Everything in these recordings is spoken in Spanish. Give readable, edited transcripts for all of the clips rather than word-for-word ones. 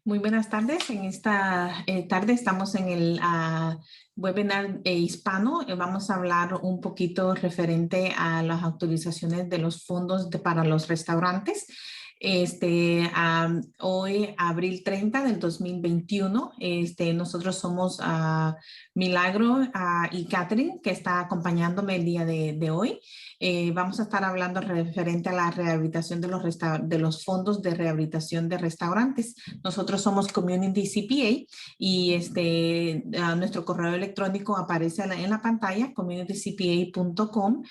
Muy buenas tardes. En esta tarde estamos en el webinar hispano. Vamos a hablar un poquito referente a las autorizaciones de los fondos para los restaurantes. Hoy, abril 30 del 2021, nosotros somos Milagro y Catherine, que está acompañándome el día de hoy. Vamos a estar hablando referente a la rehabilitación de los fondos de rehabilitación de restaurantes. Nosotros somos Community CPA y nuestro correo electrónico aparece en la pantalla, communitycpa.com.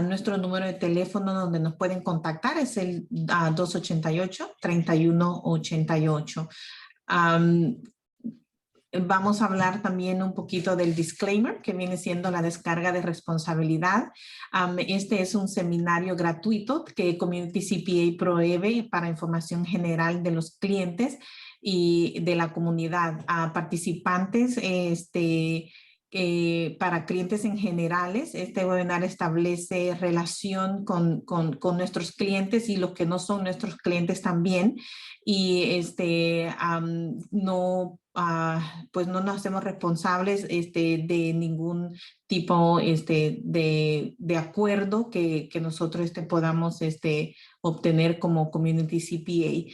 Nuestro número de teléfono donde nos pueden contactar es el 288-3188. Vamos a hablar también un poquito del disclaimer, que viene siendo la descarga de responsabilidad. Este es un seminario gratuito que Community CPA provee para información general de los clientes y de la comunidad. Participantes, para clientes en generales, este webinar establece relación con nuestros clientes y los que no son nuestros clientes también. Y pues no nos hacemos responsables de ningún tipo de acuerdo que nosotros podamos obtener como Community CPA.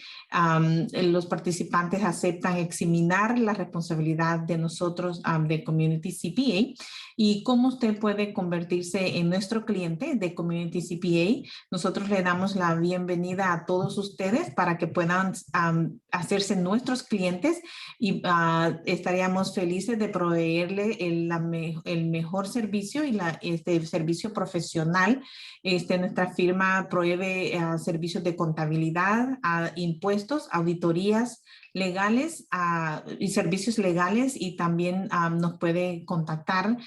Los participantes aceptan examinar la responsabilidad de nosotros de Community CPA y cómo usted puede convertirse en nuestro cliente de Community CPA. Nosotros le damos la bienvenida a todos ustedes para que puedan hacerse nuestros clientes y estaríamos felices de proveerle el mejor servicio y servicio profesional. Nuestra firma provee servicios de contabilidad, impuestos, auditorías legales y servicios legales, y también nos puede contactar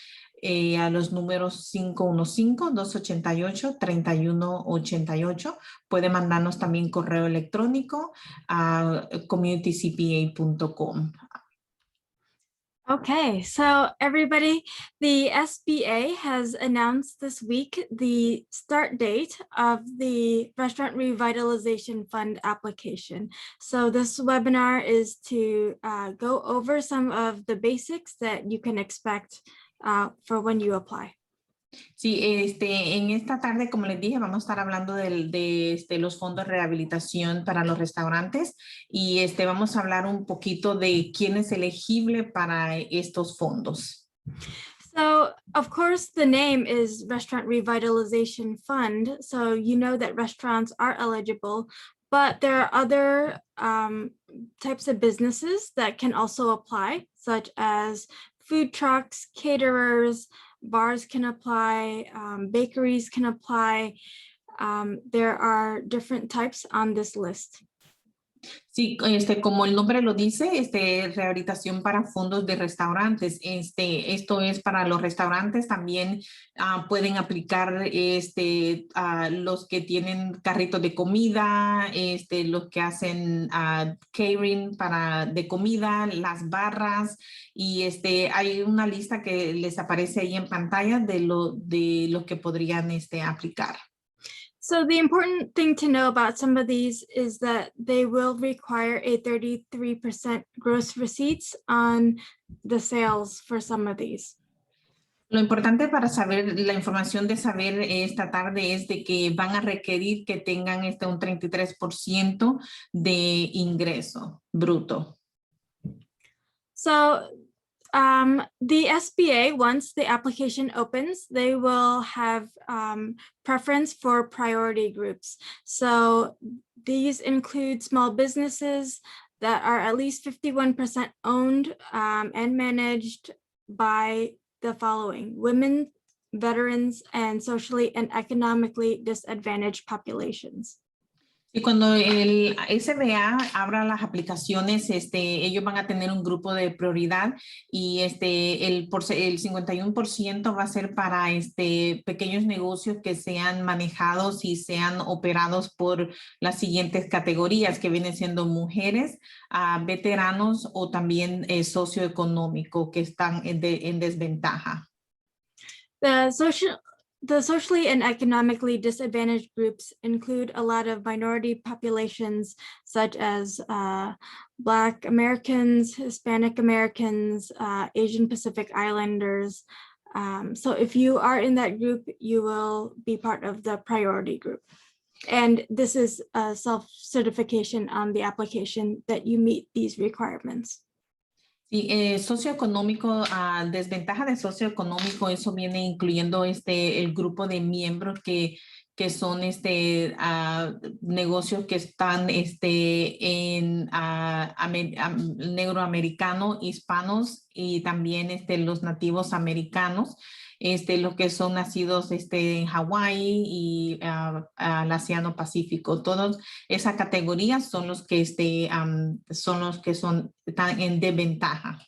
a los números 515-288-3188. Puede mandarnos también correo electrónico a communitycpa.com. Okay, so everybody, the SBA has announced this week the start date of the Restaurant Revitalization Fund application. So this webinar is to go over some of the basics that you can expect for when you apply. Sí, en esta tarde, como les dije, vamos a estar hablando de los fondos de rehabilitación para los restaurantes y vamos a hablar un poquito de quién es elegible para estos fondos. So, of course, the name is Restaurant Revitalization Fund, so you know that restaurants are eligible, but there are other types of businesses that can also apply, such as food trucks, caterers, bars can apply, bakeries can apply. There are different types on this list. Sí, como el nombre lo dice, rehabilitación para fondos de restaurantes. Esto es para los restaurantes. También pueden aplicar los que tienen carritos de comida, los que hacen catering de comida, las barras, y hay una lista que les aparece ahí en pantalla de lo que podrían aplicar. So the important thing to know about some of these is that they will require a 33% gross receipts on the sales for some of these. Lo importante para saber, la información de saber esta tarde es de que van a requerir que tengan un 33% de ingreso bruto. So the SBA, once the application opens, they will have preference for priority groups. So these include small businesses that are at least 51% owned and managed by the following: women, veterans, and socially and economically disadvantaged populations. Y cuando el SBA abra las aplicaciones, ellos van a tener un grupo de prioridad y el 51% va a ser para pequeños negocios que sean manejados y sean operados por las siguientes categorías, que vienen siendo mujeres, veteranos o también socioeconómico, que están en desventaja. The the socially and economically disadvantaged groups include a lot of minority populations, such as Black Americans, Hispanic Americans, Asian Pacific Islanders. So if you are in that group, you will be part of the priority group. And this is a self-certification on the application that you meet these requirements. Sí, socioeconómico, desventaja de socioeconómico, eso viene incluyendo el grupo de miembros que son negocios que están en negroamericano, hispanos y también los nativos americanos, los que son nacidos en Hawái y al Océano Pacífico. Todas esas categorías son los que están en desventaja.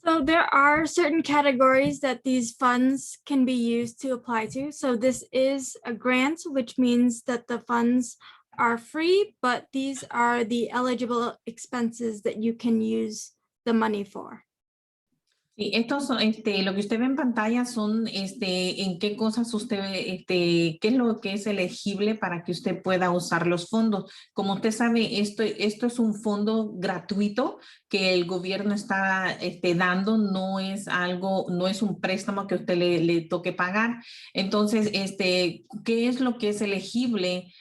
So there are certain categories that these funds can be used to apply to. So this is a grant, which means that the funds are free, but these are the eligible expenses that you can use the money for. Sí, estos son, lo que usted ve en pantalla son en qué cosas usted, qué es lo que es elegible para que usted pueda usar los fondos. Como usted sabe, esto es un fondo gratuito que el gobierno está dando, no es un préstamo que usted le toque pagar. Entonces, ¿qué es lo que es elegible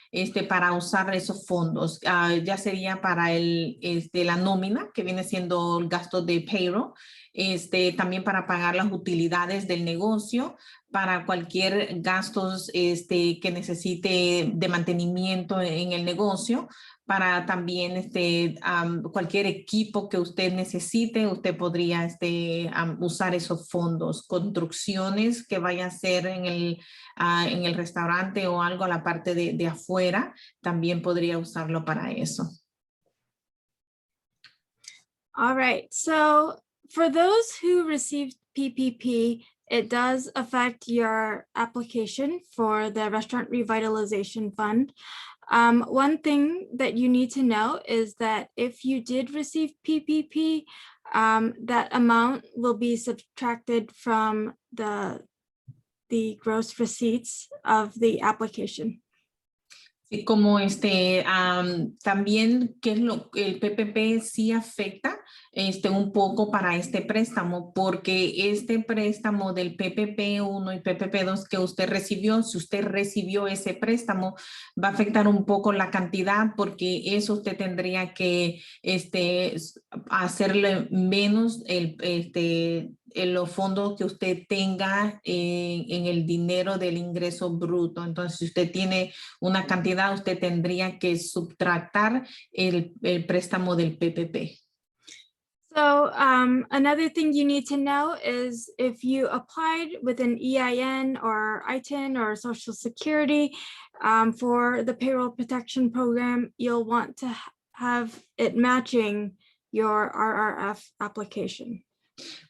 para usar esos fondos? Ya sería para la nómina, que viene siendo el gasto de payroll. También para pagar las utilidades del negocio, para cualquier gastos que necesite de mantenimiento en el negocio, para también cualquier equipo que usted necesite, usted podría usar esos fondos. Construcciones que vaya a hacer en el restaurante o algo a la parte de afuera, también podría usarlo para eso. All right, so for those who received PPP, it does affect your application for the Restaurant Revitalization Fund. One thing that you need to know is that if you did receive PPP, that amount will be subtracted from the gross receipts of the application. Y como también que el PPP sí afecta un poco para este préstamo, porque este préstamo del PPP 1 y PPP 2 que usted recibió, si usted recibió ese préstamo, va a afectar un poco la cantidad, porque eso usted tendría que hacerle menos los fondos que usted tenga en el dinero del ingreso bruto. Entonces, si usted tiene una cantidad, usted tendría que subtractar el préstamo del PPP. So another thing you need to know is if you applied with an EIN or ITIN or Social Security for the payroll protection program, you'll want to have it matching your RRF application.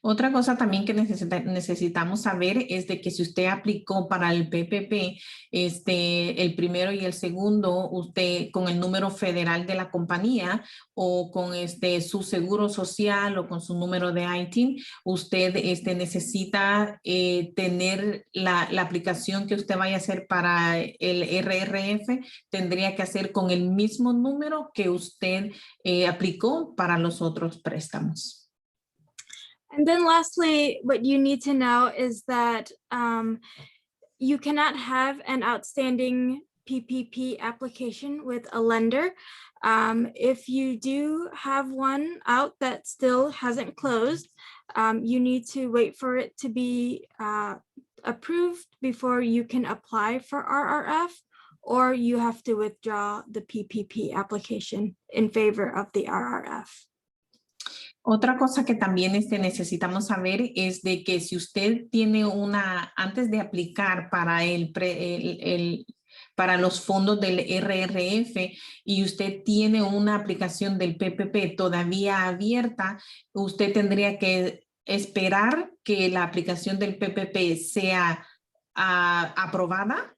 Otra cosa también que necesitamos saber es de que si usted aplicó para el PPP, el primero y el segundo, usted con el número federal de la compañía o con su seguro social o con su número de ITIN, usted necesita tener la aplicación que usted vaya a hacer para el RRF, tendría que hacer con el mismo número que usted aplicó para los otros préstamos. And then lastly, what you need to know is that you cannot have an outstanding PPP application with a lender. If you do have one out that still hasn't closed, you need to wait for it to be approved before you can apply for RRF, or you have to withdraw the PPP application in favor of the RRF. Otra cosa que también necesitamos saber es de que si usted tiene antes de aplicar para para los fondos del RRF y usted tiene una aplicación del PPP todavía abierta, usted tendría que esperar que la aplicación del PPP sea aprobada.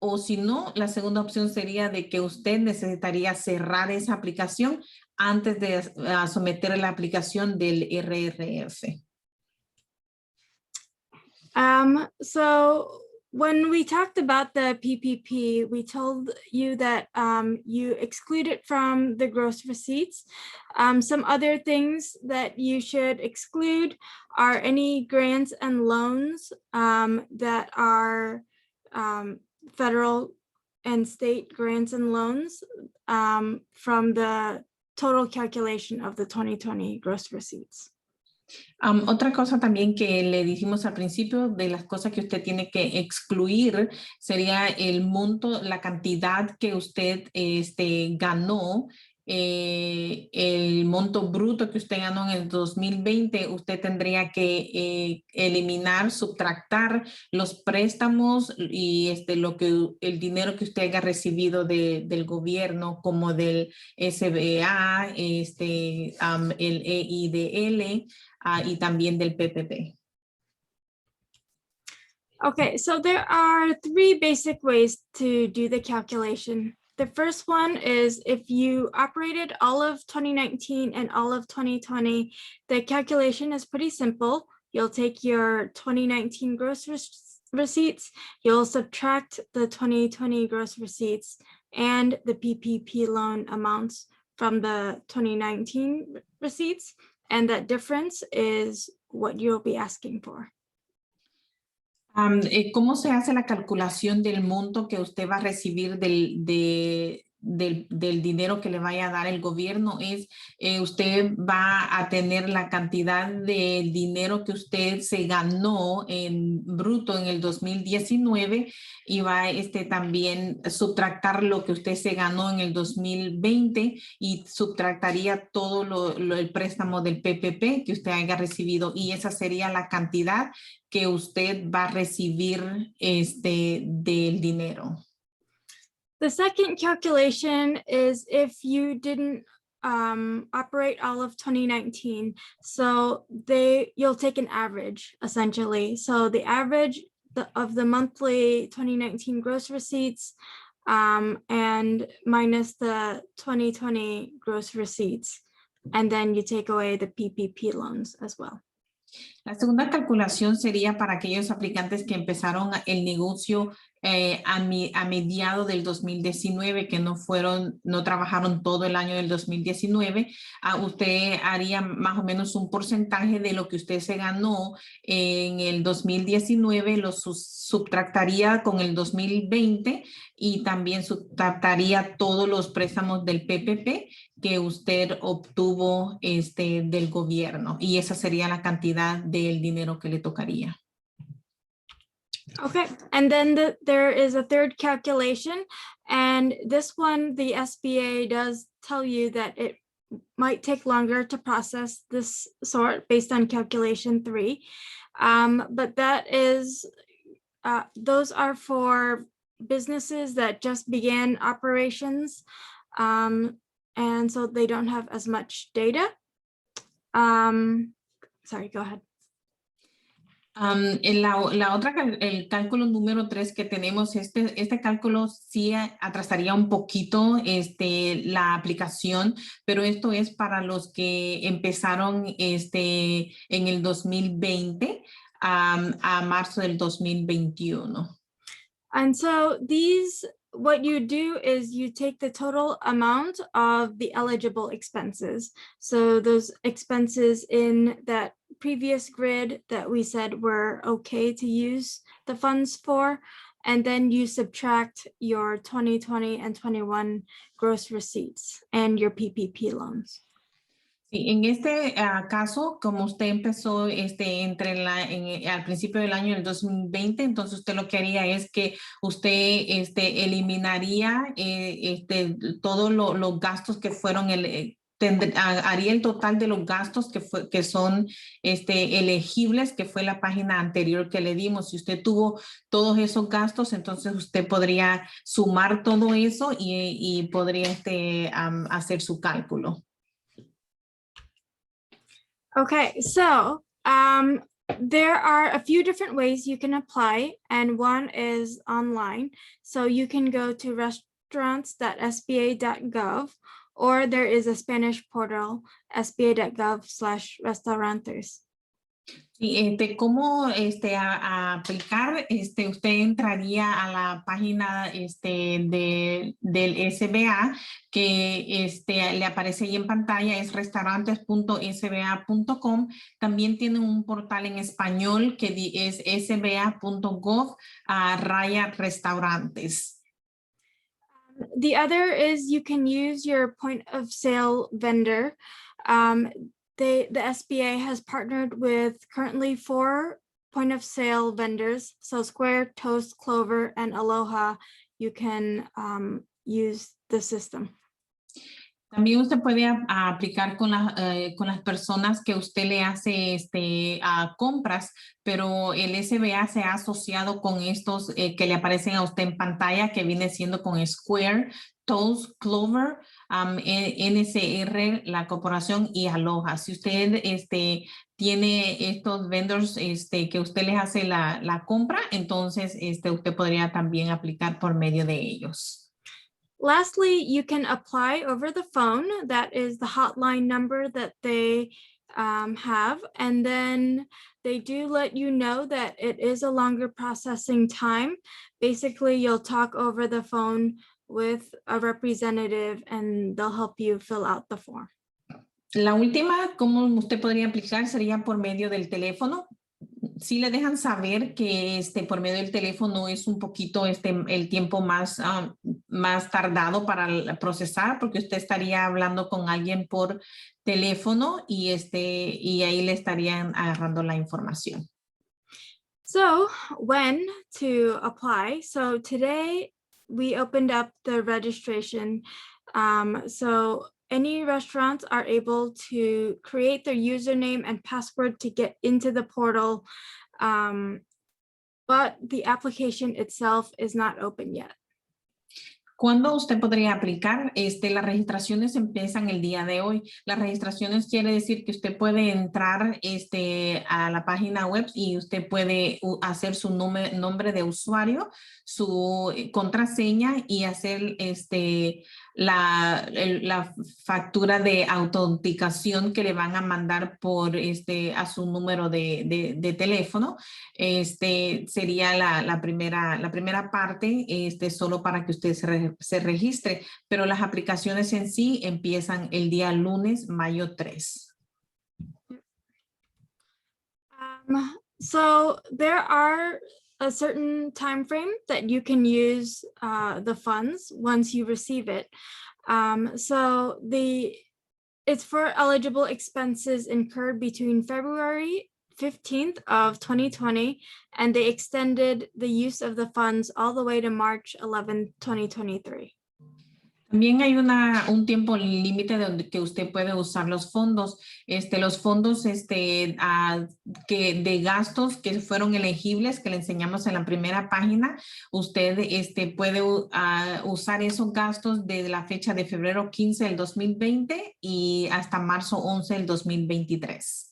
O si no, la segunda opción sería de que usted necesitaría cerrar esa aplicación antes de someter la aplicación del RRF. So when we talked about the PPP, we told you that you exclude it from the gross receipts. Some other things that you should exclude are any grants and loans that are federal and state grants and loans from the total calculation of the 2020 gross receipts. Otra cosa también que le dijimos al principio de las cosas que usted tiene que excluir sería el monto, la cantidad que usted ganó, el monto bruto que usted ganó en el 2020, usted tendría que eliminar, subtractar los préstamos y el dinero que usted haya recibido del gobierno, como del SBA, el EIDL, y también del PPP. Okay, so there are three basic ways to do the calculation. The first one is if you operated all of 2019 and all of 2020, the calculation is pretty simple. You'll take your 2019 gross receipts, you'll subtract the 2020 gross receipts and the PPP loan amounts from the 2019 receipts, and that difference is what you'll be asking for. ¿Cómo se hace la calculación del monto que usted va a recibir del dinero que le vaya a dar el gobierno? Usted va a tener la cantidad de dinero que usted se ganó en bruto en el 2019 y va también subtractar lo que usted se ganó en el 2020 y subtractaría todo el préstamo del PPP que usted haya recibido, y esa sería la cantidad que usted va a recibir del dinero. The second calculation is if you didn't operate all of 2019. So you'll take an average essentially. So the average of the monthly 2019 gross receipts and minus the 2020 gross receipts. And then you take away the PPP loans as well. La segunda calculación sería para aquellos aplicantes que empezaron el negocio a mediados del 2019, que no trabajaron todo el año del 2019. Usted haría más o menos un porcentaje de lo que usted se ganó en el 2019, lo subtractaría con el 2020 y también subtractaría todos los préstamos del PPP que usted obtuvo del gobierno, y esa sería la cantidad del dinero que le tocaría. Okay, and then there is a third calculation, and this one the SBA does tell you that it might take longer to process this sort based on calculation 3, but that is those are for businesses that just began operations, and so they don't have as much data. Sorry, go ahead. El cálculo número 3 que tenemos, este cálculo sí atrasaría un poquito la aplicación, pero esto es para los que empezaron en el 2020 a marzo del 2021. And so what you do is you take the total amount of the eligible expenses. So those expenses in that previous grid that we said were okay to use the funds for, and then you subtract your 2020 and 21 gross receipts and your PPP loans. En este caso, como usted empezó al principio del año del 2020, entonces usted lo que haría es que usted eliminaría todos los gastos que fueron haría el total de los gastos que son elegibles, que fue la página anterior que le dimos. Si usted tuvo todos esos gastos, entonces usted podría sumar todo eso y podría hacer su cálculo. Okay, so there are a few different ways you can apply, and one is online. So you can go to restaurants.sba.gov, or there is a Spanish portal, sba.gov/restaurantes. Y cómo a aplicar, usted entraría a la página del SBA que le aparece ahí en pantalla, es restaurantes.sba.com. También tiene un portal en español que es sba.gov/restaurantes. The other is you can use your point of sale vendor. The SBA has partnered with currently 4 point of sale vendors. So Square, Toast, Clover, and Aloha. You can use the system. También usted puede aplicar con las personas que usted le hace compras, pero el SBA se ha asociado con estos que le aparecen a usted en pantalla, que viene siendo con Square, Toast, Clover, NCR, la corporación y Aloha. Si usted tiene estos vendors que usted les hace la compra, entonces usted podría también aplicar por medio de ellos. Lastly, you can apply over the phone. That is the hotline number that they have. And then they do let you know that it is a longer processing time. Basically, you'll talk over the phone with a representative and they'll help you fill out the form. La última, cómo usted podría aplicar sería por medio del teléfono. Sí le dejan saber que por medio del teléfono es un poquito el tiempo más tardado para procesar, porque usted estaría hablando con alguien por teléfono y ahí le estarían agarrando la información. So when to apply? So today we opened up the registration. So any restaurants are able to create their username and password to get into the portal, but the application itself is not open yet. ¿Cuándo usted podría aplicar? Las registraciones empiezan el día de hoy. Las registraciones quiere decir que usted puede entrar a la página web y usted puede hacer su nombre de usuario, su contraseña y hacer la factura de autenticación que le van a mandar por a su número de teléfono. Sería la primera parte, solo para que usted se registre, pero las aplicaciones en sí empiezan el día lunes, mayo 3. So there are a certain time frame that you can use the funds once you receive it. So it's for eligible expenses incurred between February 15th of 2020, and they extended the use of the funds all the way to March 11th, 2023. También hay un tiempo límite donde que usted puede usar los fondos. Los fondos de gastos que fueron elegibles, que le enseñamos en la primera página, usted puede usar esos gastos desde la fecha de febrero 15 del 2020 y hasta marzo 11 del 2023.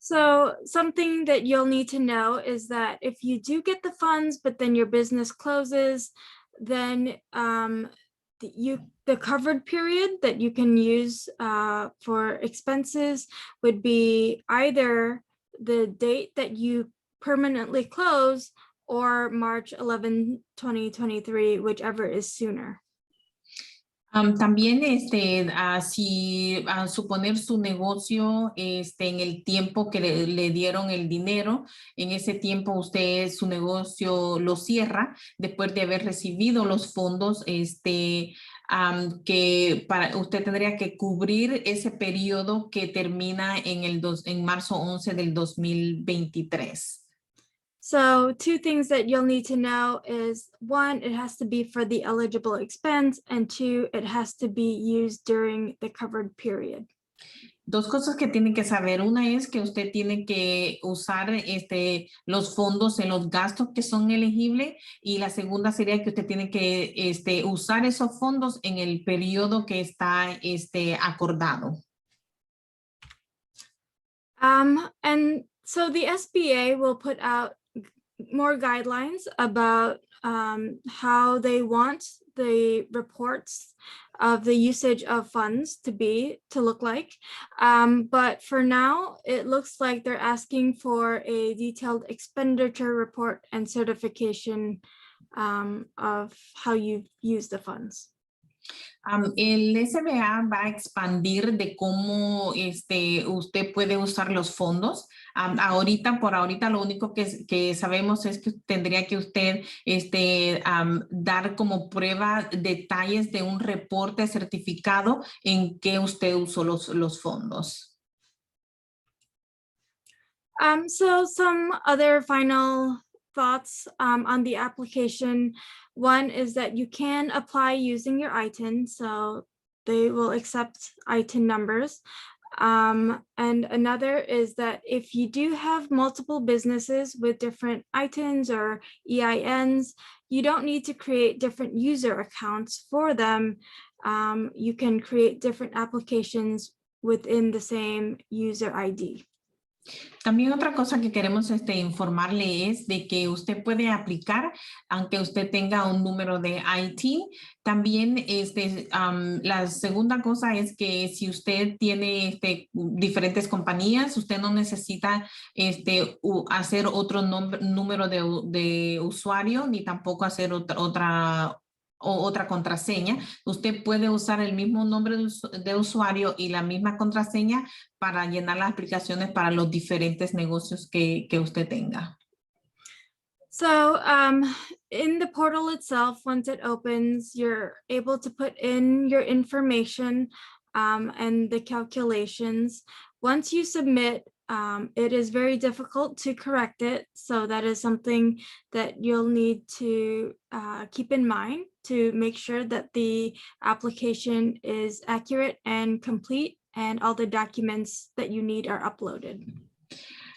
So something that you'll need to know is that if you do get the funds, but then your business closes, then the covered period that you can use for expenses would be either the date that you permanently close or March 11, 2023, whichever is sooner. También si suponer su negocio en el tiempo que le dieron el dinero, en ese tiempo usted su negocio lo cierra después de haber recibido los fondos, que usted tendría que cubrir ese periodo que termina en marzo 11 del 2023. So 2 things that you'll need to know is 1, it has to be for the eligible expense, and 2, it has to be used during the covered period. 2 cosas que tienen que saber. Una es que usted tiene que usar los fondos en los gastos que son elegibles, y la segunda sería que usted tiene que usar esos fondos en el periodo que está acordado. And so the SBA will put out more guidelines about how they want the reports of the usage of funds to look like. But for now, it looks like they're asking for a detailed expenditure report and certification of how you use the funds. El SBA va a expandir de cómo usted puede usar los fondos. Por ahorita lo único que sabemos es que tendría que usted dar como prueba detalles de un reporte certificado en que usted usó los fondos. So some other final thoughts on the application. One is that you can apply using your ITIN, so they will accept ITIN numbers. And another is that if you do have multiple businesses with different ITINs or EINs, you don't need to create different user accounts for them. You can create different applications within the same user ID. También otra cosa que queremos informarle es de que usted puede aplicar aunque usted tenga un número de IT. También la segunda cosa es que si usted tiene diferentes compañías, usted no necesita hacer otro número de usuario ni tampoco hacer otra contraseña. Usted puede usar el mismo nombre de usuario y la misma contraseña para llenar las aplicaciones para los diferentes negocios que usted tenga. So in the portal itself, once it opens, you're able to put in your information and the calculations. Once you submit, it is very difficult to correct it. So that is something that you'll need to keep in mind to make sure that the application is accurate and complete and all the documents that you need are uploaded.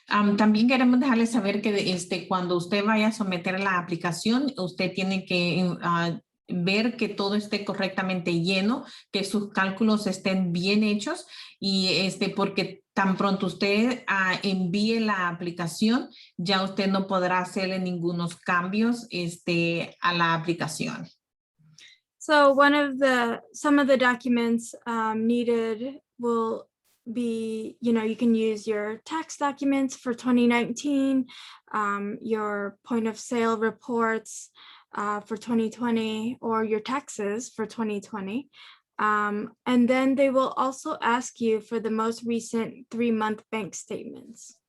También queremos dejarles saber que cuando usted vaya a someter la aplicación, usted tiene que ver que todo esté correctamente lleno, que sus cálculos estén bien hechos y porque tan pronto usted envíe la aplicación, ya usted no podrá hacerle ningunos cambios a la aplicación. So some of the documents needed will be, you can use your tax documents for 2019, your point of sale reports for 2020, or your taxes for 2020. And then they will also ask you for the most recent 3-month bank statements.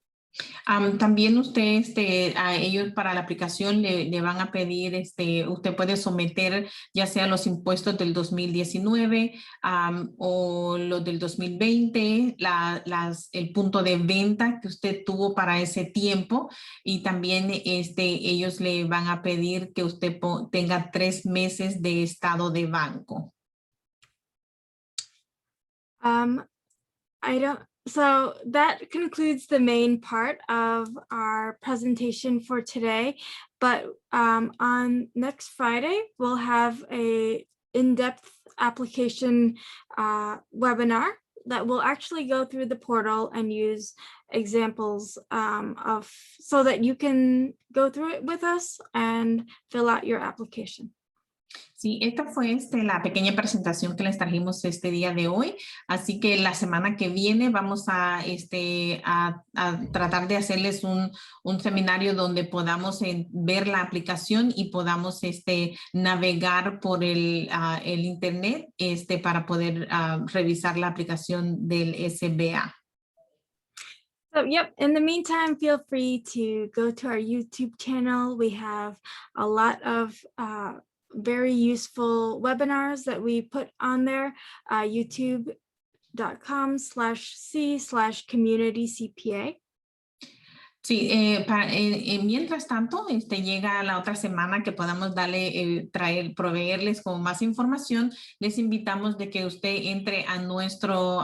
También usted, a ellos para la aplicación le van a pedir, usted puede someter ya sea los impuestos del 2019 o los del 2020, el punto de venta que usted tuvo para ese tiempo y también ellos le van a pedir que usted tenga 3 meses de estado de banco. So that concludes the main part of our presentation for today. But on next Friday, we'll have a in-depth application webinar that will actually go through the portal and use examples so that you can go through it with us and fill out your application. Sí, esta fue la pequeña presentación que les trajimos este día de hoy. Así que la semana que viene vamos a tratar de hacerles un seminario donde podamos ver la aplicación y podamos navegar por el internet para poder revisar la aplicación del SBA. So, yep, in the meantime, feel free to go to our YouTube channel. We have a lot of very useful webinars that we put on there, youtube.com/c/community CPA. Sí, mientras tanto, llega la otra semana que podamos proveerles con más información. Les invitamos de que usted entre a nuestro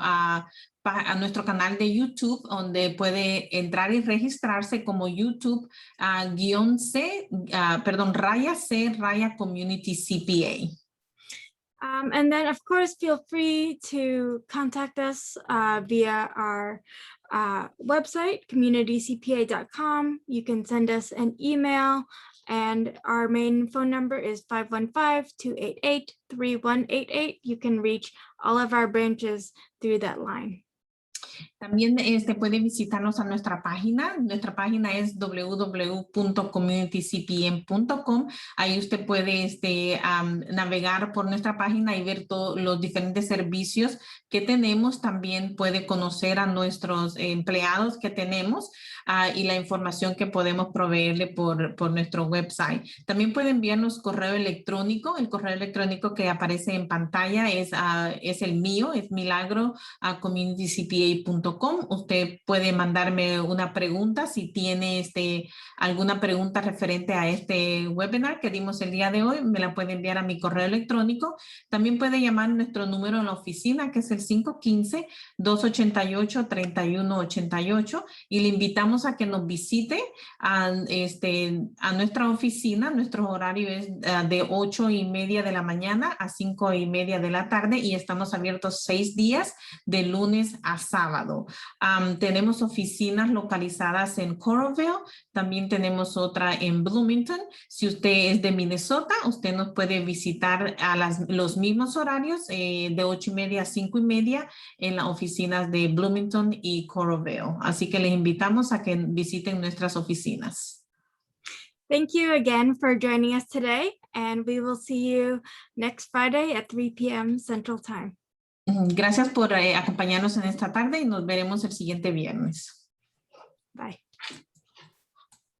canal de YouTube, donde puede entrar y registrarse como YouTube _C Community CPA. And then, of course, feel free to contact us via our website, communitycpa.com. You can send us an email, and our main phone number is 515-288-3188. You can reach all of our branches through that line. También puede visitarnos a nuestra página. Nuestra página es www.communitycpa.com. Ahí usted puede navegar por nuestra página y ver todos los diferentes servicios que tenemos. También puede conocer a nuestros empleados que tenemos y la información que podemos proveerle por nuestro website. También puede enviarnos correo electrónico. El correo electrónico que aparece en pantalla es el mío, es milagro@communitycpa.com. Usted puede mandarme una pregunta si tiene alguna pregunta referente a este webinar que dimos el día de hoy, me la puede enviar a mi correo electrónico. También puede llamar nuestro número en la oficina, que es el 515-288-3188, y le invitamos a que nos visite a nuestra oficina. Nuestro horario es de 8:30 de la mañana a 5:30 de la tarde y estamos abiertos 6 días de lunes a sábado. Tenemos oficinas localizadas en Coralville, también tenemos otra en Bloomington. Si usted es de Minnesota, usted nos puede visitar a los mismos horarios de 8:30 a 5:30 en las oficinas de Bloomington y Coralville. Así que les invitamos a que visiten nuestras oficinas. Thank you again for joining us today, and we will see you next Friday at 3 p.m. Central Time. Gracias por acompañarnos en esta tarde y nos veremos el siguiente viernes. Bye.